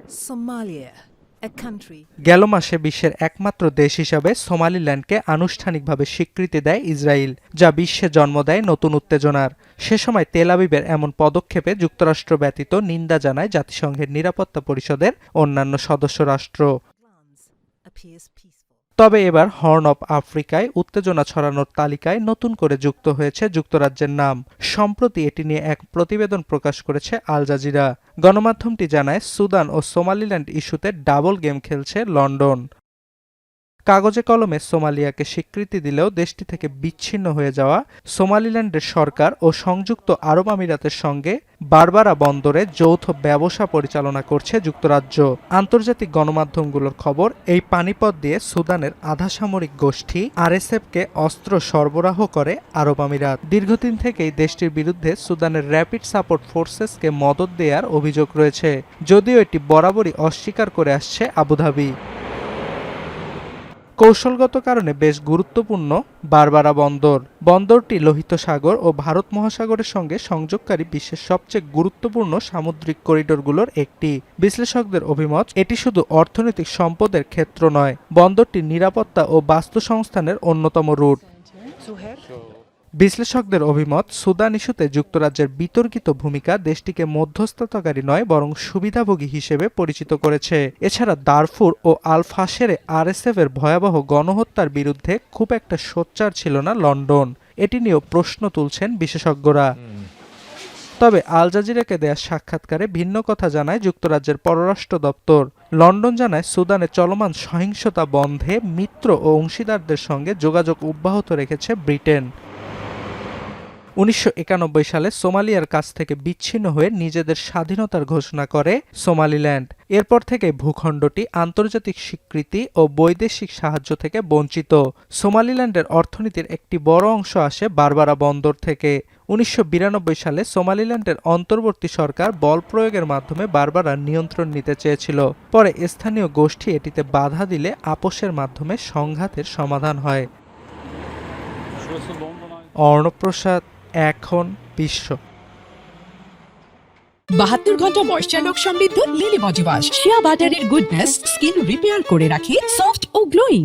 Somalia, a country. গেল মাসে বিশ্বের একমাত্র দেশ হিসাবে সোমালিল্যান্ডকে আনুষ্ঠানিকভাবে স্বীকৃতি দেয় ইসরায়েল, যা বিশ্বে জন্ম দেয় নতুন উত্তেজনার। সে সময় তেল আবিবের এমন পদক্ষেপে যুক্তরাষ্ট্র ব্যতীত নিন্দা জানায় জাতিসংঘের নিরাপত্তা পরিষদের অন্যান্য সদস্য রাষ্ট্র। Glance appears peaceful. তবে এবার হর্ন অব আফ্রিকায় উত্তেজনা ছড়ানোর তালিকায় নতুন করে যুক্ত হয়েছে যুক্তরাজ্যের নাম। সম্প্রতি এটি নিয়ে এক প্রতিবেদন প্রকাশ করেছে আল জাজিরা। গণমাধ্যমটি জানায়, সুদান ও সোমালিল্যান্ড ইস্যুতে ডাবল গেম খেলছে লন্ডন। কাগজে কলমে সোমালিয়াকে স্বীকৃতি দিলেও দেশটি থেকে বিচ্ছিন্ন হয়ে যাওয়া সোমালিল্যান্ডের সরকার ও সংযুক্ত আরব আমিরাতের সঙ্গে বারবারা বন্দরে যৌথ ব্যবসা পরিচালনা করছে যুক্তরাজ্য। আন্তর্জাতিক গণমাধ্যমগুলোর খবর, এই পানিপথ দিয়ে সুদানের আধাসামরিক গোষ্ঠী আরএসএফকে অস্ত্র সরবরাহ করে আরব আমিরাত। দীর্ঘদিন থেকেই দেশটির বিরুদ্ধে সুদানের র্যাপিড সাপোর্ট ফোর্সেসকে মদদ দেওয়ার অভিযোগ রয়েছে, যদিও এটি বরাবরই অস্বীকার করে আসছে আবুধাবি। কৌশলগত কারণে বেশ গুরুত্বপূর্ণ বারবারা বন্দর। বন্দরটি লোহিত সাগর ও ভারত মহাসাগরের সঙ্গে সংযোগকারী বিশ্বের সবচেয়ে গুরুত্বপূর্ণ সামুদ্রিক করিডোরগুলোর একটি। বিশ্লেষকদের অভিমত, এটি শুধু অর্থনৈতিক সম্পদের ক্ষেত্র নয়, বন্দরটি নিরাপত্তা ও বাস্তুসংস্থানের অন্যতম রুট। বিশ্লেষকদের অভিমত, সুদান ইস্যুতে যুক্তরাজ্যের বিতর্কিত ভূমিকা দেশটিকে মধ্যস্থতাকারী নয় বরং সুবিধাভোগী হিসেবে পরিচিত করেছে। এছাড়া দারফুর ও আল ফাশেরে আরএসএফ এর ভয়াবহ গণহত্যার বিরুদ্ধে খুব একটা সোচ্চার ছিল না লন্ডন। এটি নিয়েও প্রশ্ন তুলছেন বিশেষজ্ঞরা। তবে আল জাজিরাকে দেয়া সাক্ষাৎকারে ভিন্ন কথা জানায় যুক্তরাজ্যের পররাষ্ট্র দপ্তর। লন্ডন জানায়, সুদানে চলমান সহিংসতা বন্ধে মিত্র ও অংশীদারদের সঙ্গে যোগাযোগ অব্যাহত রেখেছে ব্রিটেন। 1991 সালে সোমালিয়ার কাছ থেকে বিচ্ছিন্ন হয়ে নিজেদের স্বাধীনতার ঘোষণা করে সোমালিল্যান্ড। এরপর থেকে ভূখণ্ডটি আন্তর্জাতিক স্বীকৃতি ও বৈদেশিক সাহায্য থেকে বঞ্চিত। সোমালিল্যান্ডের অর্থনীতির একটি বড় অংশ আসে বারবারা বন্দর থেকে। 1992 সালে সোমালিল্যান্ডের অন্তর্বর্তী সরকার বল প্রয়োগের মাধ্যমে বারবারা নিয়ন্ত্রণ নিতে চেয়েছিল। পরে স্থানীয় গোষ্ঠী এটিতে বাধা দিলে আপোষের মাধ্যমে সংঘাতের সমাধান হয়। অর্ণব প্রসাদ, এখন বিশ্ব। 72 ঘন্টা ময়েশ্চার লক সমৃদ্ধ লিলি বডি ওয়াশ। শিয়া বাটারের গুডনেস স্কিন রিপেয়ার করে রাখে সফট ও গ্লোয়িং।